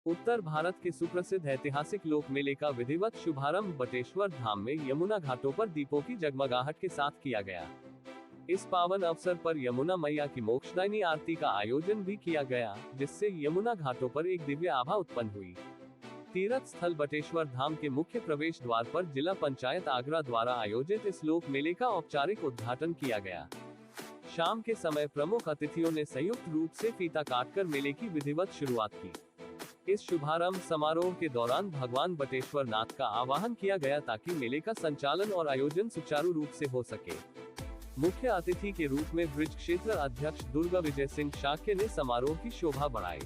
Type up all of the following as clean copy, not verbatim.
उत्तर भारत के सुप्रसिद्ध ऐतिहासिक लोक मेले का विधिवत शुभारंभ बटेश्वर धाम में यमुना घाटों पर दीपों की जगमगाहट के साथ किया गया। इस पावन अवसर पर यमुना मैया की मोक्षदायिनी आरती का आयोजन भी किया गया, जिससे यमुना घाटों पर एक दिव्य आभा उत्पन्न हुई। तीर्थ स्थल बटेश्वर धाम के मुख्य प्रवेश द्वार पर जिला पंचायत आगरा द्वारा आयोजित इस लोक मेले का औपचारिक उद्घाटन किया गया। शाम के समय प्रमुख अतिथियों ने संयुक्त रूप से फीता काटकर मेले की विधिवत शुरुआत की। इस शुभारंभ समारोह के दौरान भगवान बटेश्वर नाथ का आवाहन किया गया ताकि मेले का संचालन और आयोजन सुचारू रूप से हो सके। मुख्य अतिथि के रूप में ब्रिज क्षेत्र अध्यक्ष दुर्गा विजय सिंह शाक्य ने समारोह की शोभा बढ़ाई।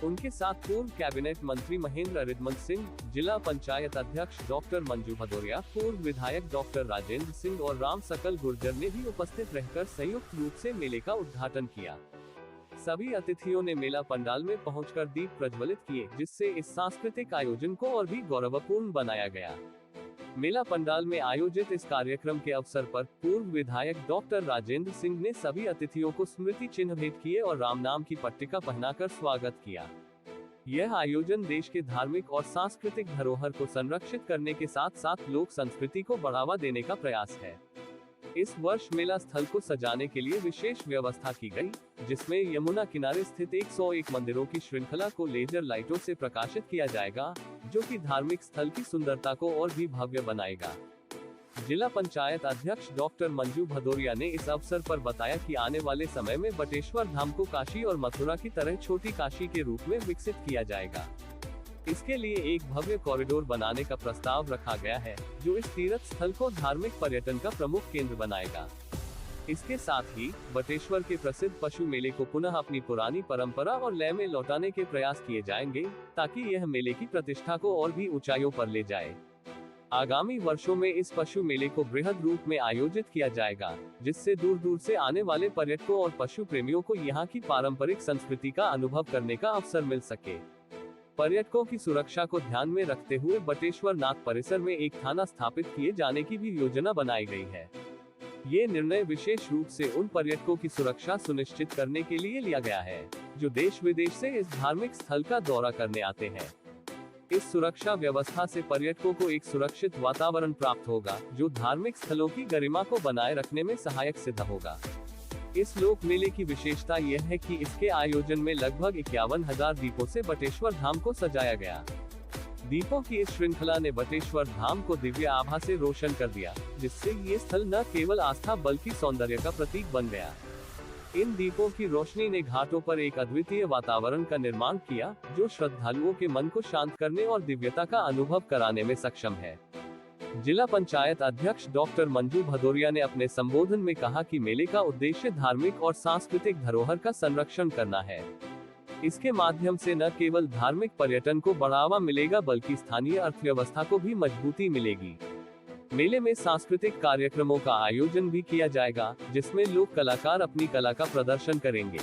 उनके साथ पूर्व कैबिनेट मंत्री महेंद्र रिदमन सिंह, जिला पंचायत अध्यक्ष डॉक्टर मंजू भदौरिया, पूर्व विधायक डॉक्टर राजेंद्र सिंह और राम सकल गुर्जर ने भी उपस्थित रहकर संयुक्त रूप से मेले का उद्घाटन किया। सभी अतिथियों ने मेला पंडाल में पहुंचकर दीप प्रज्वलित किए, जिससे इस सांस्कृतिक आयोजन को और भी गौरवपूर्ण बनाया गया। मेला पंडाल में आयोजित इस कार्यक्रम के अवसर पर पूर्व विधायक डॉक्टर राजेंद्र सिंह ने सभी अतिथियों को स्मृति चिन्ह भेंट किए और राम नाम की पट्टिका पहनाकर स्वागत किया। यह आयोजन देश के धार्मिक और सांस्कृतिक धरोहर को संरक्षित करने के साथ साथ लोक संस्कृति को बढ़ावा देने का प्रयास है। इस वर्ष मेला स्थल को सजाने के लिए विशेष व्यवस्था की गई, जिसमें यमुना किनारे स्थित 101 मंदिरों की श्रृंखला को लेजर लाइटों से प्रकाशित किया जाएगा, जो कि धार्मिक स्थल की सुंदरता को और भी भव्य बनाएगा। जिला पंचायत अध्यक्ष डॉक्टर मंजू भदौरिया ने इस अवसर पर बताया कि आने वाले समय में बटेश्वर धाम को काशी और मथुरा की तरह छोटी काशी के रूप में विकसित किया जाएगा। इसके लिए एक भव्य कॉरिडोर बनाने का प्रस्ताव रखा गया है, जो इस तीर्थ स्थल को धार्मिक पर्यटन का प्रमुख केंद्र बनाएगा। इसके साथ ही बटेश्वर के प्रसिद्ध पशु मेले को पुनः अपनी पुरानी परंपरा और लय में लौटाने के प्रयास किए जाएंगे, ताकि यह मेले की प्रतिष्ठा को और भी ऊंचाइयों पर ले जाए। आगामी वर्षों में इस पशु मेले को बृहद रूप में आयोजित किया जाएगा, जिससे दूर दूर से आने वाले पर्यटकों और पशु प्रेमियों को यहाँ की पारंपरिक संस्कृति का अनुभव करने का अवसर मिल सके। पर्यटकों की सुरक्षा को ध्यान में रखते हुए बटेश्वर नाथ परिसर में एक थाना स्थापित किए जाने की भी योजना बनाई गई है। ये निर्णय विशेष रूप से उन पर्यटकों की सुरक्षा सुनिश्चित करने के लिए लिया गया है, जो देश विदेश से इस धार्मिक स्थल का दौरा करने आते हैं। इस सुरक्षा व्यवस्था से पर्यटकों को एक सुरक्षित वातावरण प्राप्त होगा, जो धार्मिक स्थलों की गरिमा को बनाए रखने में सहायक सिद्ध होगा। इस लोक मेले की विशेषता यह है कि इसके आयोजन में लगभग 51,000 दीपों से बटेश्वर धाम को सजाया गया। दीपों की इस श्रृंखला ने बटेश्वर धाम को दिव्य आभा से रोशन कर दिया, जिससे ये स्थल न केवल आस्था बल्कि सौंदर्य का प्रतीक बन गया। इन दीपों की रोशनी ने घाटों पर एक अद्वितीय वातावरण का निर्माण किया, जो श्रद्धालुओं के मन को शांत करने और दिव्यता का अनुभव कराने में सक्षम है। जिला पंचायत अध्यक्ष डॉक्टर मंजू भदौरिया ने अपने संबोधन में कहा कि मेले का उद्देश्य धार्मिक और सांस्कृतिक धरोहर का संरक्षण करना है। इसके माध्यम से न केवल धार्मिक पर्यटन को बढ़ावा मिलेगा, बल्कि स्थानीय अर्थव्यवस्था को भी मजबूती मिलेगी। मेले में सांस्कृतिक कार्यक्रमों का आयोजन भी किया जाएगा, जिसमें लोक कलाकार अपनी कला का प्रदर्शन करेंगे।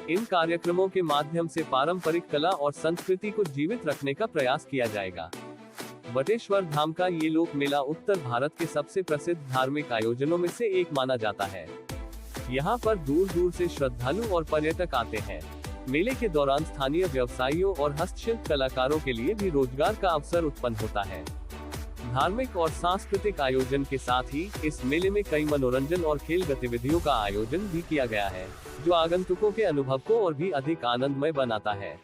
इन कार्यक्रमों के माध्यम से पारंपरिक कला और संस्कृति को जीवित रखने का प्रयास किया जाएगा। बटेश्वर धाम का ये लोक मेला उत्तर भारत के सबसे प्रसिद्ध धार्मिक आयोजनों में से एक माना जाता है। यहाँ पर दूर दूर से श्रद्धालु और पर्यटक आते हैं। मेले के दौरान स्थानीय व्यवसायियों और हस्तशिल्प कलाकारों के लिए भी रोजगार का अवसर उत्पन्न होता है। धार्मिक और सांस्कृतिक आयोजन के साथ ही इस मेले में कई मनोरंजन और खेल गतिविधियों का आयोजन भी किया गया है, जो आगंतुकों के अनुभव को और भी अधिक आनंदमय बनाता है।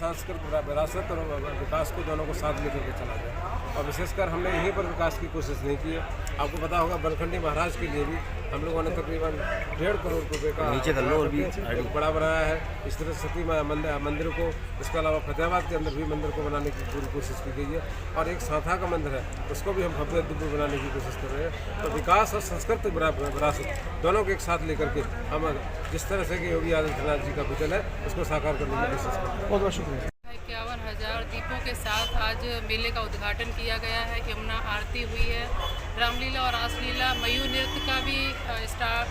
सांस्कृतिक विरासत और विकास को दोनों को साथ लेकर के चला जाए। और विशेषकर हमने यहीं पर विकास की कोशिश नहीं की है। आपको पता होगा बलखंडी महाराज के लिए भी हम लोगों ने तकरीबन 1.5 करोड़ रुपये का नीचे भी बड़ा बनाया है। इस तरह सती मंदिर को, इसके अलावा फतेहाबाद के अंदर भी मंदिर को बनाने की पूरी कोशिश की गई है। और एक साथा का मंदिर है, उसको भी हम भव्य दिव्य बनाने की कोशिश कर रहे हैं। तो विकास और सांस्कृतिक विरासत दोनों को एक साथ लेकर के हम जिस तरह से कि योगी आदित्यनाथ जी का विजन है उसको साकार करने की कोशिश करें। बहुत बहुत शुक्रिया। 51,000 दीपों के साथ आज मेले का उद्घाटन किया गया है। यमुना आरती हुई है। रामलीला और रासलीला, मयूर नृत्य का भी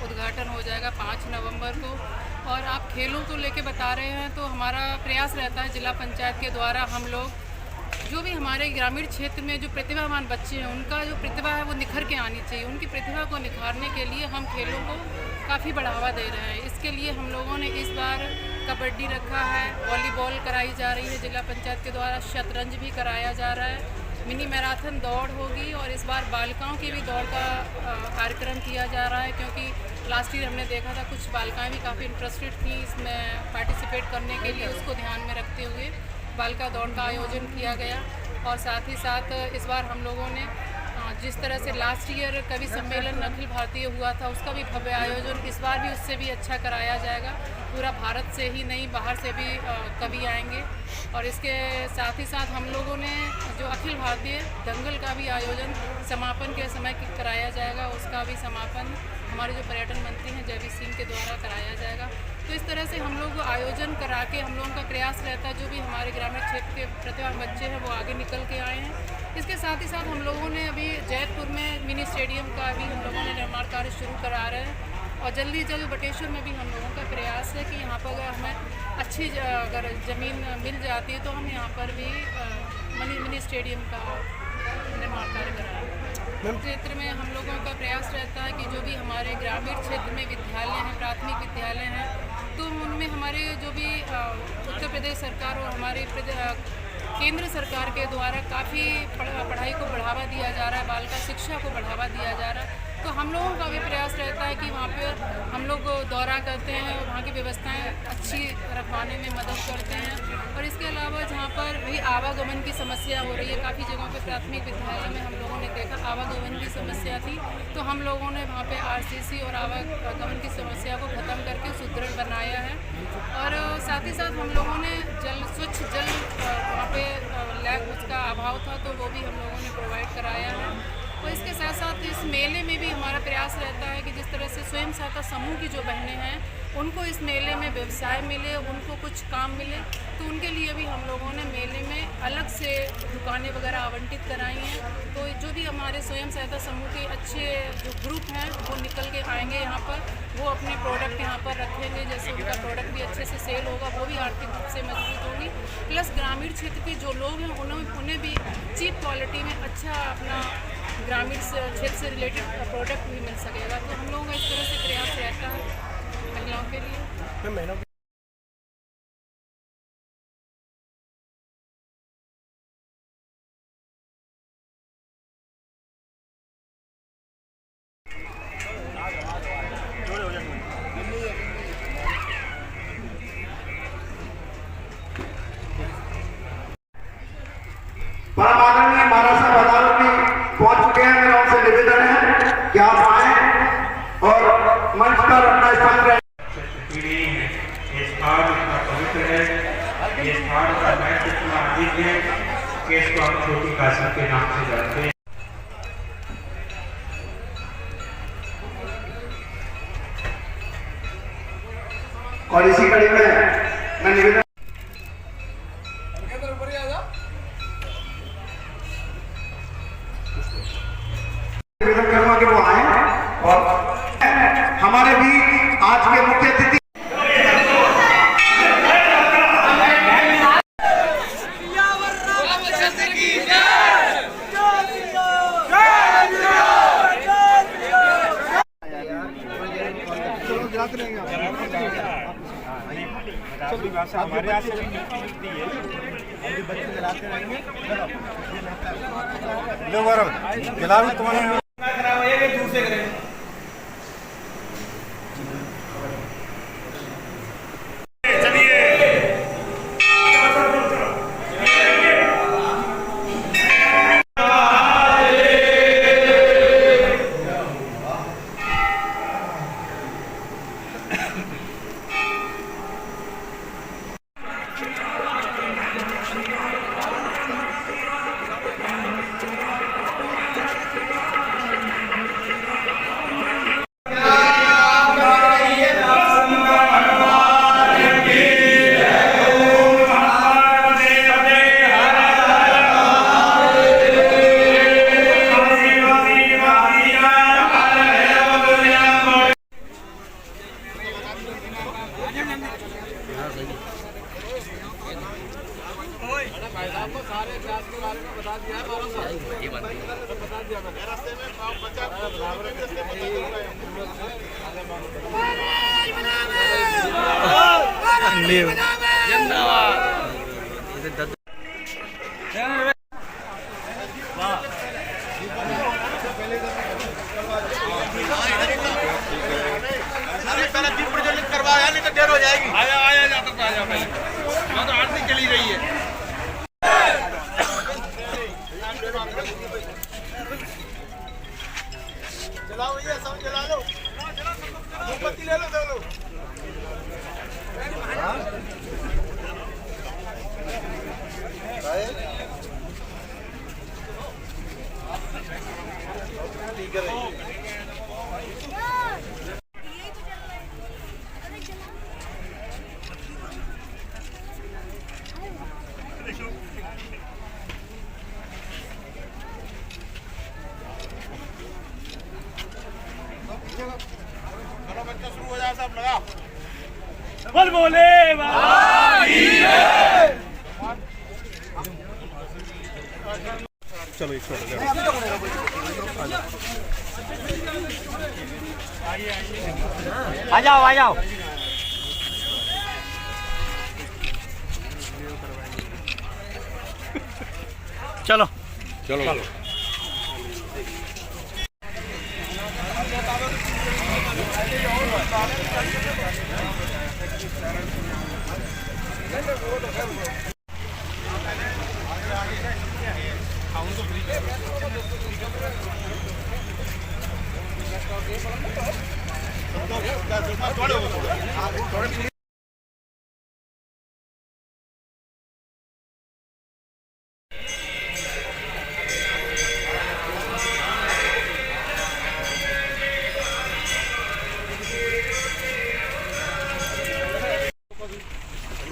उद्घाटन हो जाएगा 5 नवंबर को। और आप खेलों को लेके बता रहे हैं, तो हमारा प्रयास रहता है जिला पंचायत के द्वारा हम लोग जो भी हमारे ग्रामीण क्षेत्र में जो प्रतिभावान बच्चे हैं उनका जो प्रतिभा है वो निखर के आनी चाहिए। उनकी प्रतिभा को निखारने के लिए हम खेलों को काफ़ी बढ़ावा दे रहे हैं। इसके लिए हम लोगों ने इस बार कबड्डी रखा है, वॉलीबॉल कराई जा रही है जिला पंचायत के द्वारा, शतरंज भी कराया जा रहा है, मिनी मैराथन दौड़ होगी। और इस बार बालिकाओं की भी दौड़ का कार्यक्रम किया जा रहा है, क्योंकि लास्ट ईयर हमने देखा था कुछ बालिकाएँ भी काफ़ी इंटरेस्टेड थी इसमें पार्टिसिपेट करने के लिए। उसको ध्यान में रखते हुए बालिका दौड़ का आयोजन किया गया। और साथ ही साथ इस बार हम लोगों ने जिस तरह से लास्ट ईयर कवि सम्मेलन अखिल भारतीय हुआ था उसका भी भव्य आयोजन इस बार भी उससे भी अच्छा कराया जाएगा। पूरा भारत से ही नहीं, बाहर से भी कवि आएंगे। और इसके साथ ही साथ हम लोगों ने जो अखिल भारतीय दंगल का भी आयोजन समापन के समय कराया जाएगा। उसका भी समापन हमारे जो पर्यटन मंत्री हैं जयवीर सिंह के द्वारा कराया जाएगा। तो इस तरह से हम लोग आयोजन करा के हम लोगों का प्रयास रहता है जो भी हमारे ग्रामीण क्षेत्र के प्रतिभावान बच्चे हैं वो आगे निकल के आए हैं। इसके साथ ही साथ हम लोगों ने अभी जयपुर में मिनी स्टेडियम का भी हम लोगों ने निर्माण कार्य शुरू करा रहे हैं। और जल्दी जल्द बटेश्वर में भी हम लोगों का प्रयास है कि यहाँ पर अगर हमें अच्छी अगर ज़मीन मिल जाती है तो हम यहाँ पर भी मिनी स्टेडियम का निर्माण कार्य करा रहे हैं। क्षेत्र में हम लोगों का प्रयास रहता है कि जो भी हमारे ग्रामीण क्षेत्र में विद्यालय हैं, प्राथमिक विद्यालय हैं, तो उनमें हमारे जो भी उत्तर प्रदेश सरकार और हमारे केंद्र सरकार के द्वारा काफ़ी पढ़ाई को बढ़ावा दिया जा रहा है, बालिका शिक्षा को बढ़ावा दिया जा रहा है। तो हम लोगों का भी प्रयास रहता है कि वहाँ पर हम लोग दौरा करते हैं और वहाँ की व्यवस्थाएं अच्छी रखवाने में मदद करते हैं। और इसके अलावा जहाँ पर भी आवागमन की समस्या हो रही है, काफ़ी जगहों पर प्राथमिक विद्यालय में हम लोगों ने देखा आवागमन की समस्या थी, तो हम लोगों ने वहाँ पे RCC और आवागमन की समस्या को ख़त्म करके सुदृढ़ बनाया है। और साथ ही साथ हम लोगों ने स्वच्छ जल वहाँ पे लैब उसका अभाव था तो वो भी हम लोगों ने प्रोवाइड कराया है। और इसके साथ साथ इस मेले में भी हमारा प्रयास रहता है कि जिस तरह से स्वयं सहायता समूह की जो बहनें हैं उनको इस मेले में व्यवसाय मिले, उनको कुछ काम मिले, तो उनके लिए भी हम लोगों ने मेले में अलग से दुकानें वगैरह आवंटित कराई हैं। तो जो भी हमारे स्वयं सहायता समूह के अच्छे जो ग्रुप हैं वो निकल के आएंगे यहाँ पर, वो अपने प्रोडक्ट यहाँ पर रखेंगे, जैसे उनका प्रोडक्ट भी अच्छे से सेल होगा, वो भी आर्थिक रूप से मजबूत होगी। प्लस ग्रामीण क्षेत्र के जो लोग हैं उन्हें भी चीप क्वालिटी में अच्छा अपना ग्रामीण क्षेत्र से रिलेटेड प्रोडक्ट भी मिल सकेगा। तो हम लोगों का इस तरह से प्रयास रहता है महिलाओं के लिए। परम आदरणीय महाराज साहब अदालत में पहुंच चुके हैं। मेरा उनसे निवेदन है कि आप आए और मंच पर अपना स्थान ग्रहण। ये स्थान इतना पवित्र है, ये स्थान का महत्व इतना अधिक है कि इसको हम छोटी काशी के नाम से जानते हैं। और इसी कड़ी में मैं निवेदन करूंगा कि वो आए और हमारे भी आज के मुख्य अतिथि से हमारे यहाँ से भी मिलती है। अभी बच्चे जलाते रहेंगे। लो गौरव जला भी तुम्हारे दूर से करेंगे। पहले दीप प्रज्वलित करवाया, नहीं तो देर हो जाएगी। आया जा तो पहले मैं तो आरती चली रही है। चलाओ भैया, सब जला लो, मोमबत्ती ले लो, दे लो। ठीक है चलो बच्चा शुरू हो जाए, सब लगा बोल बोले चलो एक आ जाओ आ जाओ। चलो चलो चलो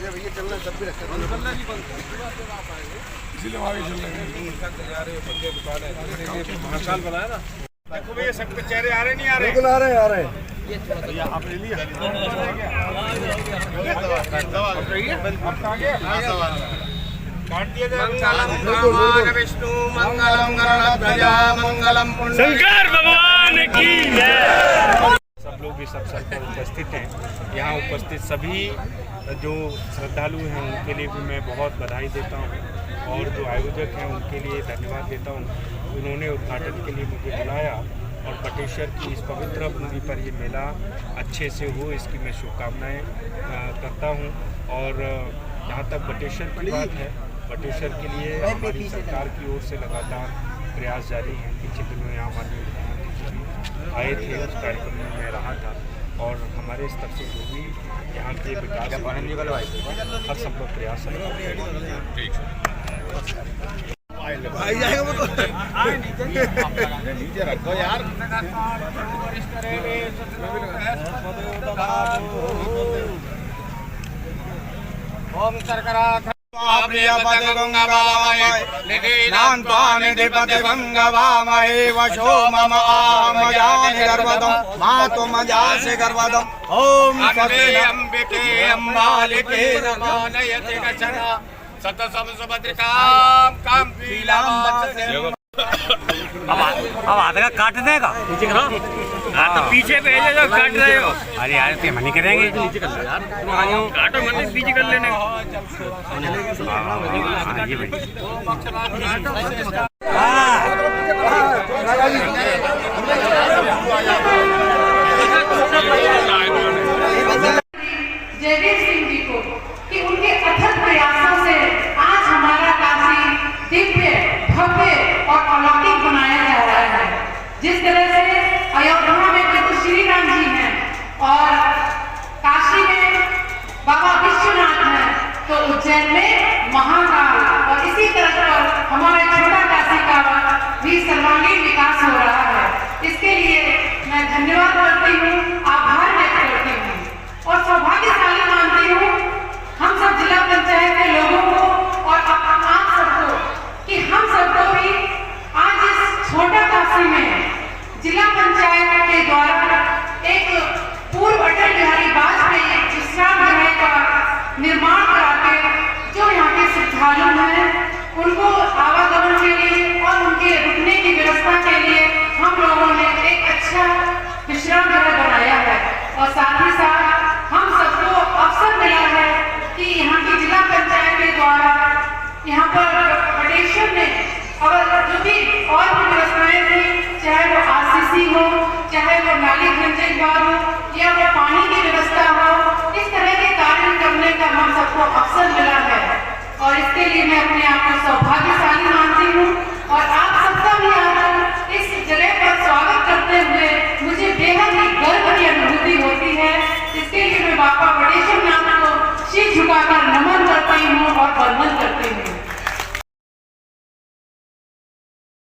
भैया चलना सब भी रखा इसीलिए वहाँ भी चल रहे हैं। महाकाल बनाया ना, देखो भैया सबके चेहरे आ रहे नहीं आ रहे? बिल्कुल आ रहे हैं, आ रहे हैं। आप ले लिया काट दिया जाए। विष्णु मंगलम गणध्वजा मंगलम शंकर भगवान की जय। सब लोग इस अवसर पर उपस्थित हैं। यहाँ उपस्थित सभी जो श्रद्धालु हैं उनके लिए भी मैं बहुत बधाई देता हूँ और जो आयोजक हैं उनके लिए धन्यवाद देता हूँ। उन्होंने उद्घाटन के लिए मुझे बुलाया और बटेश्वर की इस पवित्र भूमि पर ये मेला अच्छे से हो, इसकी मैं शुभकामनाएँ करता हूँ। और जहाँ तक बटेश्वर की बात है, बटेश्वर के लिए हमारी सरकार की ओर से लगातार प्रयास जारी हैं। पिछले दिनों यहाँ माननीय मुख्यमंत्री जी भी आए थे, उस कार्यक्रम में मैं रहा था और हमारे स्तर से जो भी यहाँ के विकास हर संभव प्रयास है। भाई जाएगा वो तो नीचे रखो यार। ओम शर्करा प्रियपते गंगावामहे निधिपते गंगावामहे वशो मम आमजानि गर्वदं मातु मजासि गर्वदं ओम अंबिके अम्बालिके नमानयति गचना सतसम सुभद्रिकां कां पीलां अब आधा का काट देगा नीचे करो। हाँ तो पीछे भेजो जो काट रहे हो। अरे यार ते मनी करेंगे नीचे कर लो यार, काटो मत पीछे कर लेने। जयवीर सिंह जी को कि उनके अथक प्रयासों से आज हमारा काशी दिव्य, भव्य और अलौकिक बनाया जा रहा है। जिस तरह से अयोध्या में प्रभु श्री राम जी हैं और काशी में बाबा विश्वनाथ हैं, तो उज्जैन में महाकाल और इसी तरह पर हमारे छोटा काशी का भी सर्वांगीण विकास हो रहा है। इसके लिए मैं धन्यवाद करती हूँ, आभार व्यक्त करती हूँ और सौभाग्यशाली मानती हूँ हम सब जिला पंचायत के लोगों को और आप सबको कि हम सबको भी आज इस छोटा काशी में जिला पंचायत के द्वारा एक पूर्व अटल बिहारी वाजपेयी विश्राम गृह का निर्माण कराके जो यहाँ के श्रद्धालु हैं उनको आवागमन के लिए और उनके रुकने की व्यवस्था के लिए हम लोगों ने एक अच्छा विश्राम गृह बनाया है। और साथ ही साथ हम सबको अवसर मिला है कि यहाँ की जिला पंचायत के द्वारा यहाँ पर बटेश्वर में और जो भी और भी व्यवस्थाएं थी, चाहे वो आरसीसी हो, चाहे वो नाली खंजन द्वार हो या वो पानी की व्यवस्था हो, इस तरह के कार्य करने का हम सबको अवसर मिला है और इसके लिए मैं अपने आप को सौभाग्यशाली मानती हूँ। और आप सबका भी आज इस जगह पर स्वागत करते हुए मुझे बेहद ही गर्व की अनुभूति होती है। इसके लिए मैं बाबा बटेश्वर नाथ को शीश झुकाकर नमन करती हूँ और वंदन करती हूँ।